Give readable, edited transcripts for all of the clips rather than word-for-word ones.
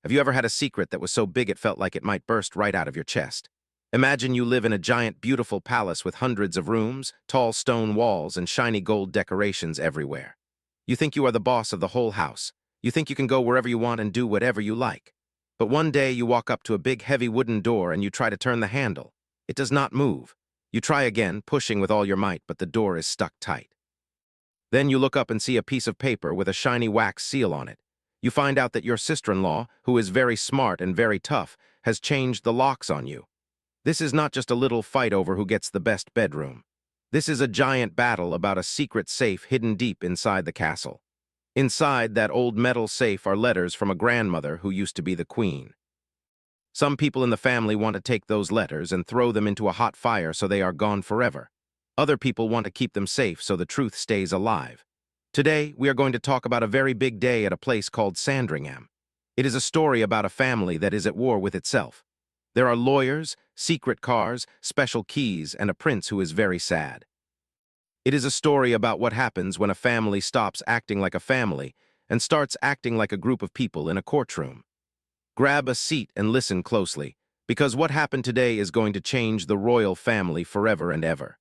Have you ever had a secret that was so big it felt like it might burst right out of your chest? Imagine you live in a giant, beautiful palace with hundreds of rooms, tall stone walls, and shiny gold decorations everywhere. You think you are the boss of the whole house. You think you can go wherever you want and do whatever you like. But one day you walk up to a big, heavy wooden door and you try to turn the handle. It does not move. You try again, pushing with all your might, but the door is stuck tight. Then you look up and see a piece of paper with a shiny wax seal on it. You find out that your sister-in-law, who is very smart and very tough, has changed the locks on you. This is not just a little fight over who gets the best bedroom. This is a giant battle about a secret safe hidden deep inside the castle. Inside that old metal safe are letters from a grandmother who used to be the queen. Some people in the family want to take those letters and throw them into a hot fire so they are gone forever. Other people want to keep them safe so the truth stays alive. Today, we are going to talk about a very big day at a place called Sandringham. It is a story about a family that is at war with itself. There are lawyers, secret cars, special keys, and a prince who is very sad. It is a story about what happens when a family stops acting like a family and starts acting like a group of people in a courtroom. Grab a seat and listen closely, because what happened today is going to change the royal family forever and ever.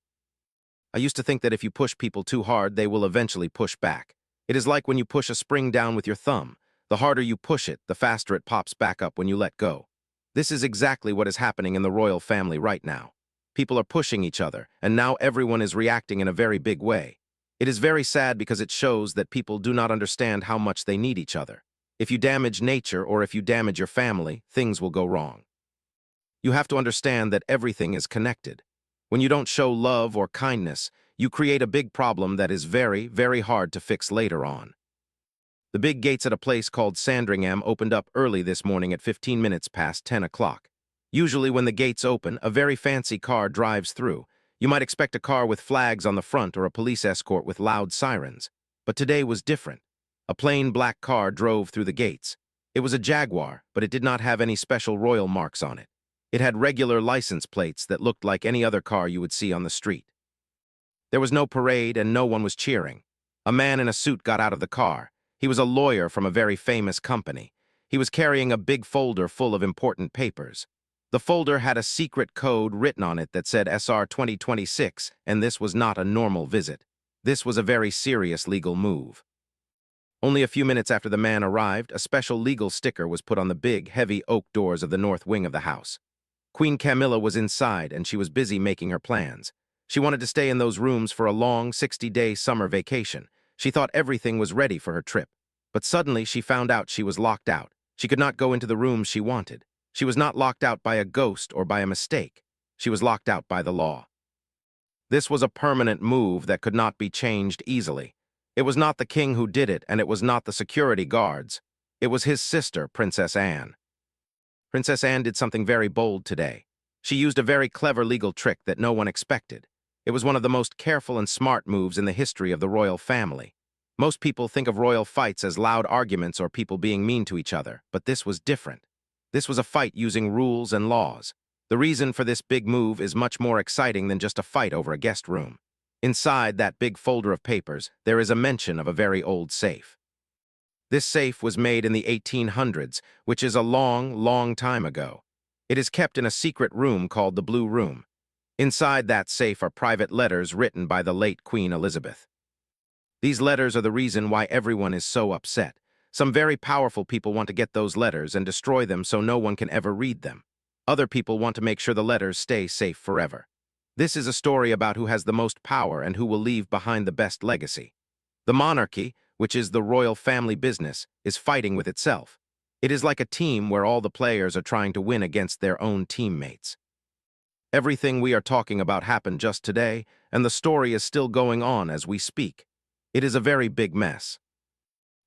I used to think that if you push people too hard, they will eventually push back. It is like when you push a spring down with your thumb. The harder you push it, the faster it pops back up when you let go. This is exactly what is happening in the royal family right now. People are pushing each other, and now everyone is reacting in a very big way. It is very sad because it shows that people do not understand how much they need each other. If you damage nature or if you damage your family, things will go wrong. You have to understand that everything is connected. When you don't show love or kindness, you create a big problem that is very, very hard to fix later on. The big gates at a place called Sandringham opened up early this morning at 15 minutes past 10 o'clock. Usually when the gates open, a very fancy car drives through. You might expect a car with flags on the front or a police escort with loud sirens. But today was different. A plain black car drove through the gates. It was a Jaguar, but it did not have any special royal marks on it. It had regular license plates that looked like any other car you would see on the street. There was no parade and no one was cheering. A man in a suit got out of the car. He was a lawyer from a very famous company. He was carrying a big folder full of important papers. The folder had a secret code written on it that said SR 2026, and this was not a normal visit. This was a very serious legal move. Only a few minutes after the man arrived, a special legal sticker was put on the big, heavy oak doors of the north wing of the house. Queen Camilla was inside, and she was busy making her plans. She wanted to stay in those rooms for a long 60-day summer vacation. She thought everything was ready for her trip. But suddenly she found out she was locked out. She could not go into the rooms she wanted. She was not locked out by a ghost or by a mistake. She was locked out by the law. This was a permanent move that could not be changed easily. It was not the king who did it, and it was not the security guards. It was his sister, Princess Anne. Princess Anne did something very bold today. She used a very clever legal trick that no one expected. It was one of the most careful and smart moves in the history of the royal family. Most people think of royal fights as loud arguments or people being mean to each other, but this was different. This was a fight using rules and laws. The reason for this big move is much more exciting than just a fight over a guest room. Inside that big folder of papers, there is a mention of a very old safe. This safe was made in the 1800s, which is a long, long time ago. It is kept in a secret room called the Blue Room. Inside that safe are private letters written by the late Queen Elizabeth. These letters are the reason why everyone is so upset. Some very powerful people want to get those letters and destroy them so no one can ever read them. Other people want to make sure the letters stay safe forever. This is a story about who has the most power and who will leave behind the best legacy. The monarchy, which is the royal family business, is fighting with itself. It is like a team where all the players are trying to win against their own teammates. Everything we are talking about happened just today, and the story is still going on as we speak. It is a very big mess.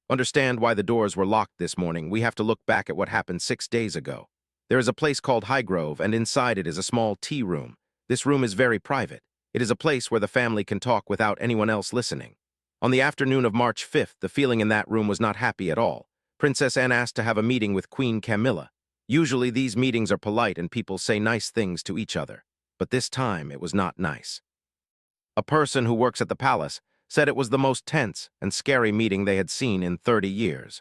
Understand why the doors were locked this morning, we have to look back at what happened 6 days ago. There is a place called Highgrove, and inside it is a small tea room. This room is very private. It is a place where the family can talk without anyone else listening. On the afternoon of March 5th, the feeling in that room was not happy at all. Princess Anne asked to have a meeting with Queen Camilla. Usually these meetings are polite and people say nice things to each other. But this time it was not nice. A person who works at the palace said it was the most tense and scary meeting they had seen in 30 years.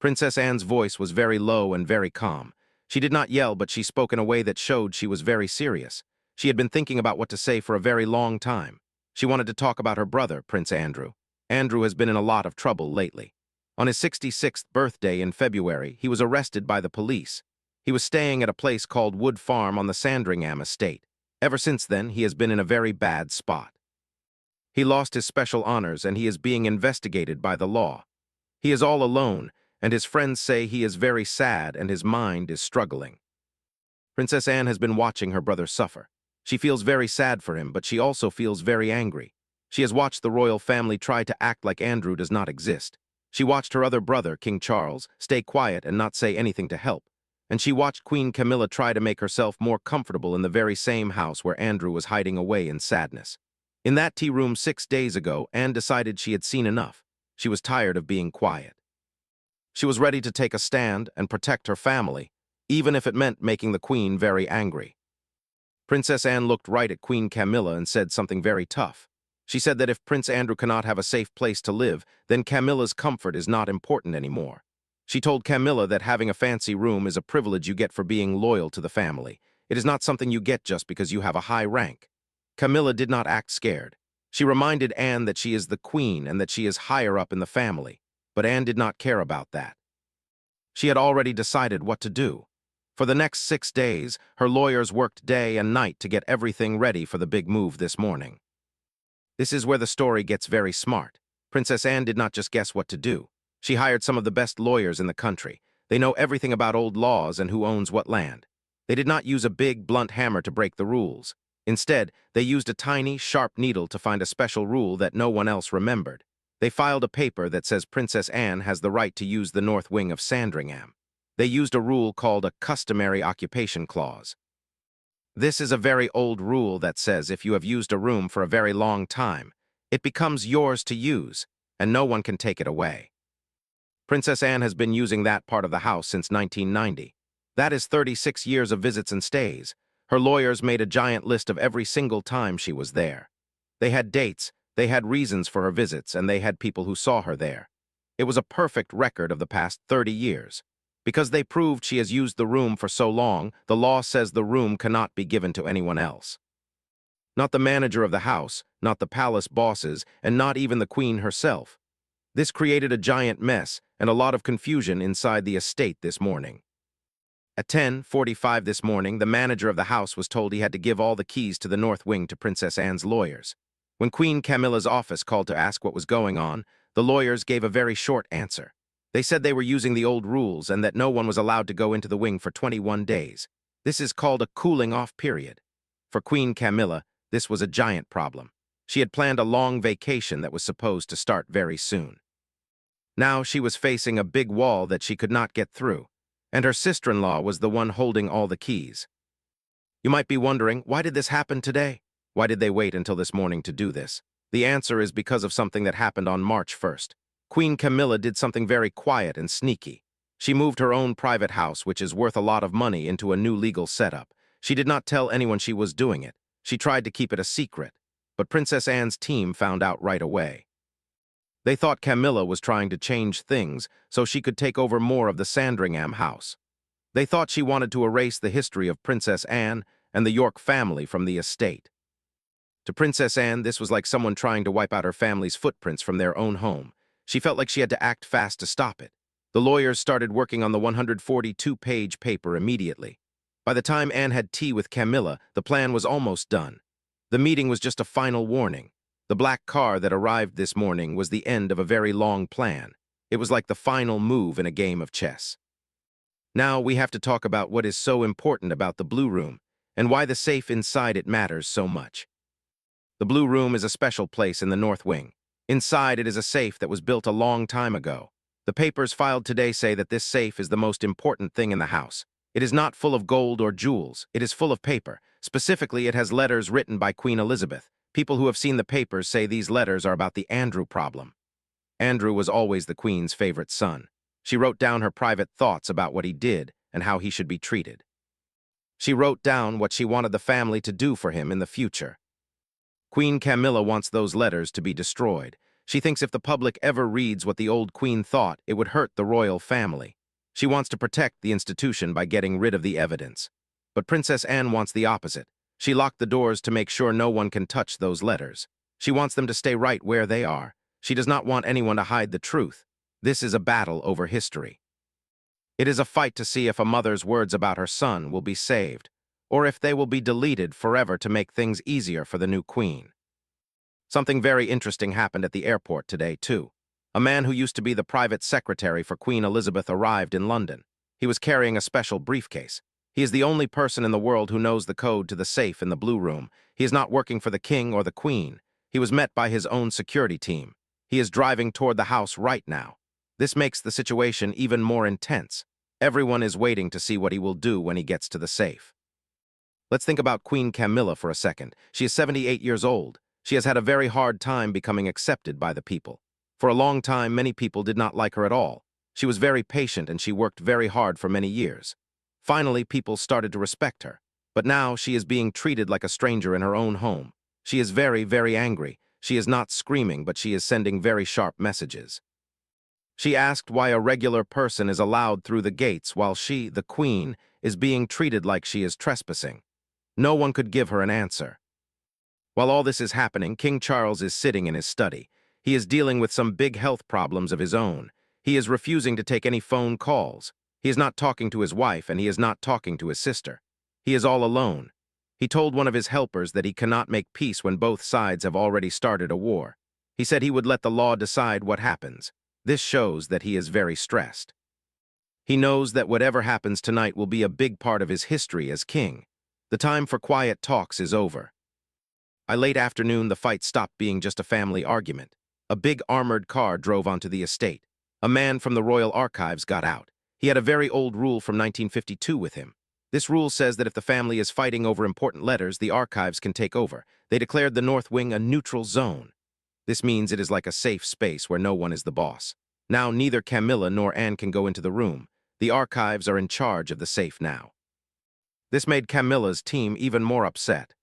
Princess Anne's voice was very low and very calm. She did not yell, but she spoke in a way that showed she was very serious. She had been thinking about what to say for a very long time. She wanted to talk about her brother, Prince Andrew. Andrew has been in a lot of trouble lately. On his 66th birthday in February, he was arrested by the police. He was staying at a place called Wood Farm on the Sandringham estate. Ever since then, he has been in a very bad spot. He lost his special honors and he is being investigated by the law. He is all alone, and his friends say he is very sad and his mind is struggling. Princess Anne has been watching her brother suffer. She feels very sad for him, but she also feels very angry. She has watched the royal family try to act like Andrew does not exist. She watched her other brother, King Charles, stay quiet and not say anything to help. And she watched Queen Camilla try to make herself more comfortable in the very same house where Andrew was hiding away in sadness. In that tea room 6 days ago, Anne decided she had seen enough. She was tired of being quiet. She was ready to take a stand and protect her family, even if it meant making the Queen very angry. Princess Anne looked right at Queen Camilla and said something very tough. She said that if Prince Andrew cannot have a safe place to live, then Camilla's comfort is not important anymore. She told Camilla that having a fancy room is a privilege you get for being loyal to the family. It is not something you get just because you have a high rank. Camilla did not act scared. She reminded Anne that she is the queen and that she is higher up in the family, but Anne did not care about that. She had already decided what to do. For the next 6 days, her lawyers worked day and night to get everything ready for the big move this morning. This is where the story gets very smart. Princess Anne did not just guess what to do. She hired some of the best lawyers in the country. They know everything about old laws and who owns what land. They did not use a big, blunt hammer to break the rules. Instead, they used a tiny, sharp needle to find a special rule that no one else remembered. They filed a paper that says Princess Anne has the right to use the north wing of Sandringham. They used a rule called a customary occupation clause. This is a very old rule that says if you have used a room for a very long time, it becomes yours to use, and no one can take it away. Princess Anne has been using that part of the house since 1990. That is 36 years of visits and stays. Her lawyers made a giant list of every single time she was there. They had dates, they had reasons for her visits, and they had people who saw her there. It was a perfect record of the past 30 years. Because they proved she has used the room for so long, the law says the room cannot be given to anyone else. Not the manager of the house, not the palace bosses, and not even the queen herself. This created a giant mess and a lot of confusion inside the estate this morning. At 10:45 this morning, the manager of the house was told he had to give all the keys to the north wing to Princess Anne's lawyers. When Queen Camilla's office called to ask what was going on, the lawyers gave a very short answer. They said they were using the old rules and that no one was allowed to go into the wing for 21 days. This is called a cooling-off period. For Queen Camilla, this was a giant problem. She had planned a long vacation that was supposed to start very soon. Now she was facing a big wall that she could not get through, and her sister-in-law was the one holding all the keys. You might be wondering, why did this happen today? Why did they wait until this morning to do this? The answer is because of something that happened on March 1st. Queen Camilla did something very quiet and sneaky. She moved her own private house, which is worth a lot of money, into a new legal setup. She did not tell anyone she was doing it. She tried to keep it a secret, but Princess Anne's team found out right away. They thought Camilla was trying to change things so she could take over more of the Sandringham house. They thought she wanted to erase the history of Princess Anne and the York family from the estate. To Princess Anne, this was like someone trying to wipe out her family's footprints from their own home. She felt like she had to act fast to stop it. The lawyers started working on the 142-page paper immediately. By the time Anne had tea with Camilla, the plan was almost done. The meeting was just a final warning. The black car that arrived this morning was the end of a very long plan. It was like the final move in a game of chess. Now we have to talk about what is so important about the Blue Room and why the safe inside it matters so much. The Blue Room is a special place in the North Wing. Inside it is a safe that was built a long time ago. The papers filed today say that this safe is the most important thing in the house. It is not full of gold or jewels. It is full of paper. Specifically, it has letters written by Queen Elizabeth. People who have seen the papers say these letters are about the Andrew problem. Andrew was always the Queen's favorite son. She wrote down her private thoughts about what he did and how he should be treated. She wrote down what she wanted the family to do for him in the future. Queen Camilla wants those letters to be destroyed. She thinks if the public ever reads what the old queen thought, it would hurt the royal family. She wants to protect the institution by getting rid of the evidence. But Princess Anne wants the opposite. She locked the doors to make sure no one can touch those letters. She wants them to stay right where they are. She does not want anyone to hide the truth. This is a battle over history. It is a fight to see if a mother's words about her son will be saved, or if they will be deleted forever to make things easier for the new queen. Something very interesting happened at the airport today, too. A man who used to be the private secretary for Queen Elizabeth arrived in London. He was carrying a special briefcase. He is the only person in the world who knows the code to the safe in the Blue Room. He is not working for the king or the queen. He was met by his own security team. He is driving toward the house right now. This makes the situation even more intense. Everyone is waiting to see what he will do when he gets to the safe. Let's think about Queen Camilla for a second. She is 78 years old. She has had a very hard time becoming accepted by the people. For a long time, many people did not like her at all. She was very patient and she worked very hard for many years. Finally, people started to respect her. But now she is being treated like a stranger in her own home. She is very, very angry. She is not screaming, but she is sending very sharp messages. She asked why a regular person is allowed through the gates while she, the queen, is being treated like she is trespassing. No one could give her an answer. While all this is happening, King Charles is sitting in his study. He is dealing with some big health problems of his own. He is refusing to take any phone calls. He is not talking to his wife, and he is not talking to his sister. He is all alone. He told one of his helpers that he cannot make peace when both sides have already started a war. He said he would let the law decide what happens. This shows that he is very stressed. He knows that whatever happens tonight will be a big part of his history as king. The time for quiet talks is over. By late afternoon, the fight stopped being just a family argument. A big armored car drove onto the estate. A man from the Royal Archives got out. He had a very old rule from 1952 with him. This rule says that if the family is fighting over important letters, the archives can take over. They declared the North Wing a neutral zone. This means it is like a safe space where no one is the boss. Now neither Camilla nor Anne can go into the room. The archives are in charge of the safe now. This made Camilla's team even more upset.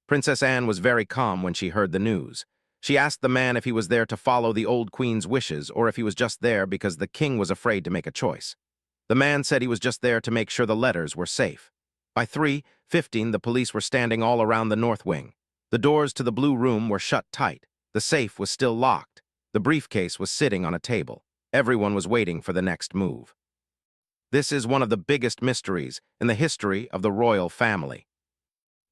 Princess Anne was very calm when she heard the news. She asked the man if he was there to follow the old queen's wishes or if he was just there because the king was afraid to make a choice. The man said he was just there to make sure the letters were safe. By 3:15, the police were standing all around the North Wing. The doors to the Blue Room were shut tight. The safe was still locked. The briefcase was sitting on a table. Everyone was waiting for the next move. This is one of the biggest mysteries in the history of the royal family.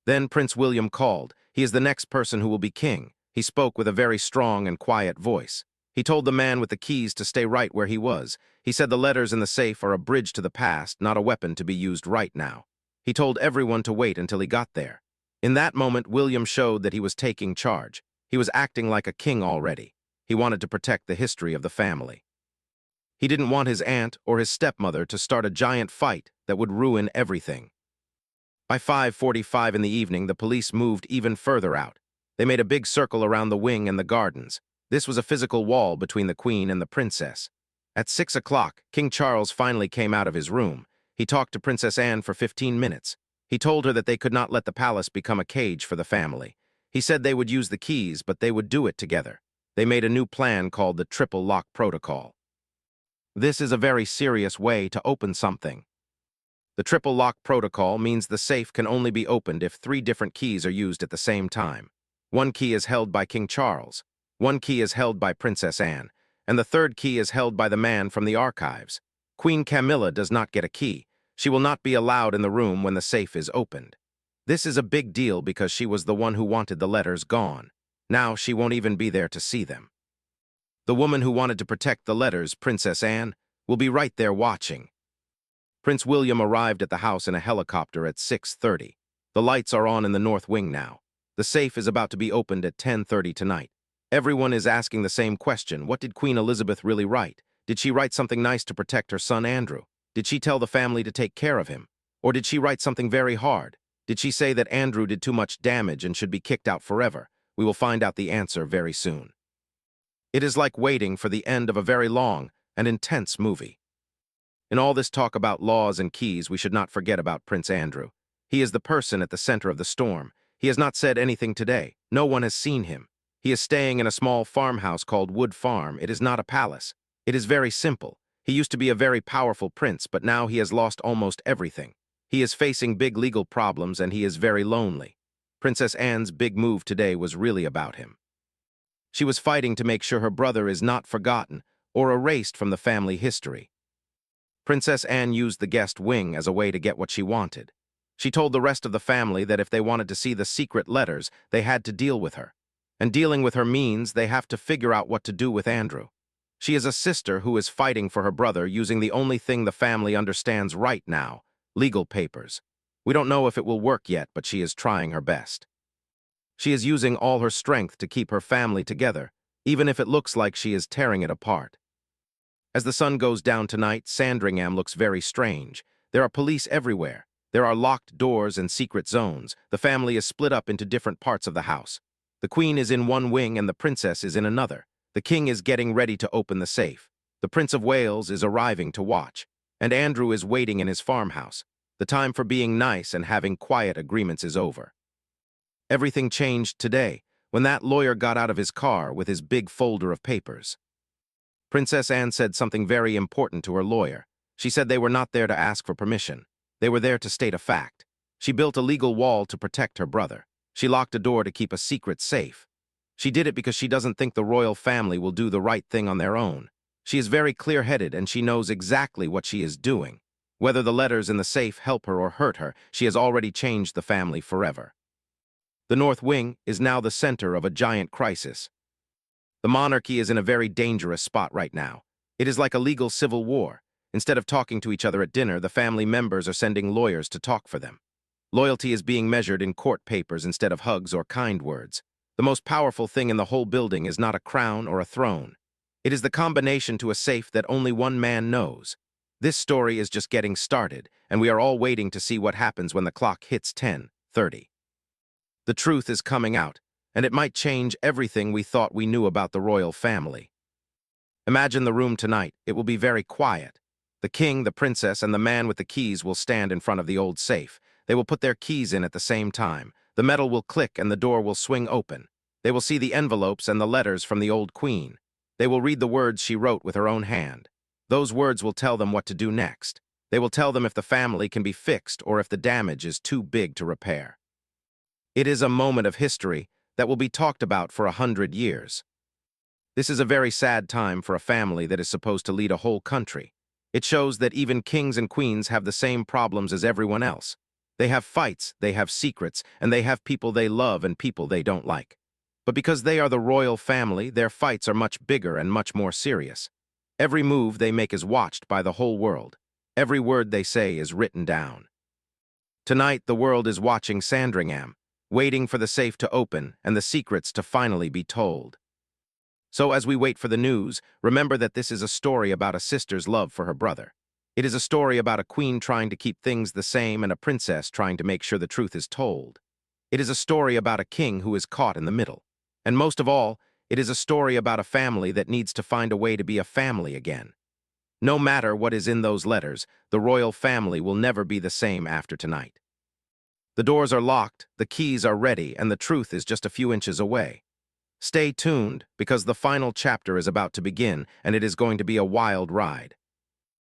Then Prince William called. He is the next person who will be king. He spoke with a very strong and quiet voice. He told the man with the keys to stay right where he was. He said the letters in the safe are a bridge to the past, not a weapon to be used right now. He told everyone to wait until he got there. In that moment, William showed that he was taking charge. He was acting like a king already. He wanted to protect the history of the family. He didn't want his aunt or his stepmother to start a giant fight that would ruin everything. By 5:45 in the evening, the police moved even further out. They made a big circle around the wing and the gardens. This was a physical wall between the queen and the princess. At 6 o'clock, King Charles finally came out of his room. He talked to Princess Anne for 15 minutes. He told her that they could not let the palace become a cage for the family. He said they would use the keys, but they would do it together. They made a new plan called the triple lock protocol. This is a very serious way to open something. The triple lock protocol means the safe can only be opened if 3 different keys are used at the same time. One key is held by King Charles, one key is held by Princess Anne, and the third key is held by the man from the archives. Queen Camilla does not get a key. She will not be allowed in the room when the safe is opened. This is a big deal because she was the one who wanted the letters gone. Now she won't even be there to see them. The woman who wanted to protect the letters, Princess Anne, will be right there watching. Prince William arrived at the house in a helicopter at 6:30. The lights are on in the North Wing now. The safe is about to be opened at 10:30 tonight. Everyone is asking the same question. What did Queen Elizabeth really write? Did she write something nice to protect her son Andrew? Did she tell the family to take care of him? Or did she write something very hard? Did she say that Andrew did too much damage and should be kicked out forever? We will find out the answer very soon. It is like waiting for the end of a very long and intense movie. In all this talk about laws and keys, we should not forget about Prince Andrew. He is the person at the center of the storm. He has not said anything today. No one has seen him. He is staying in a small farmhouse called Wood Farm. It is not a palace. It is very simple. He used to be a very powerful prince, but now he has lost almost everything. He is facing big legal problems and he is very lonely. Princess Anne's big move today was really about him. She was fighting to make sure her brother is not forgotten or erased from the family history. Princess Anne used the guest wing as a way to get what she wanted. She told the rest of the family that if they wanted to see the secret letters, they had to deal with her. And dealing with her means they have to figure out what to do with Andrew. She is a sister who is fighting for her brother using the only thing the family understands right now, legal papers. We don't know if it will work yet, but she is trying her best. She is using all her strength to keep her family together, even if it looks like she is tearing it apart. As the sun goes down tonight, Sandringham looks very strange. There are police everywhere. There are locked doors and secret zones. The family is split up into different parts of the house. The queen is in one wing and the princess is in another. The king is getting ready to open the safe. The Prince of Wales is arriving to watch. And Andrew is waiting in his farmhouse. The time for being nice and having quiet agreements is over. Everything changed today, when that lawyer got out of his car with his big folder of papers. Princess Anne said something very important to her lawyer. She said they were not there to ask for permission. They were there to state a fact. She built a legal wall to protect her brother. She locked a door to keep a secret safe. She did it because she doesn't think the royal family will do the right thing on their own. She is very clear-headed and she knows exactly what she is doing. Whether the letters in the safe help her or hurt her, she has already changed the family forever. The North Wing is now the center of a giant crisis. The monarchy is in a very dangerous spot right now. It is like a legal civil war. Instead of talking to each other at dinner, the family members are sending lawyers to talk for them. Loyalty is being measured in court papers instead of hugs or kind words. The most powerful thing in the whole building is not a crown or a throne. It is the combination to a safe that only one man knows. This story is just getting started, and we are all waiting to see what happens when the clock hits 10:30. The truth is coming out, and it might change everything we thought we knew about the royal family. Imagine the room tonight. It will be very quiet. The king, the princess, and the man with the keys will stand in front of the old safe. They will put their keys in at the same time. The metal will click and the door will swing open. They will see the envelopes and the letters from the old queen. They will read the words she wrote with her own hand. Those words will tell them what to do next. They will tell them if the family can be fixed or if the damage is too big to repair. It is a moment of history that will be talked about for 100 years. This is a very sad time for a family that is supposed to lead a whole country. It shows that even kings and queens have the same problems as everyone else. They have fights, they have secrets, and they have people they love and people they don't like. But because they are the royal family, their fights are much bigger and much more serious. Every move they make is watched by the whole world. Every word they say is written down. Tonight, the world is watching Sandringham, waiting for the safe to open and the secrets to finally be told. So as we wait for the news, remember that this is a story about a sister's love for her brother. It is a story about a queen trying to keep things the same and a princess trying to make sure the truth is told. It is a story about a king who is caught in the middle. And most of all, it is a story about a family that needs to find a way to be a family again. No matter what is in those letters, the royal family will never be the same after tonight. The doors are locked, the keys are ready, and the truth is just a few inches away. Stay tuned, because the final chapter is about to begin, and it is going to be a wild ride.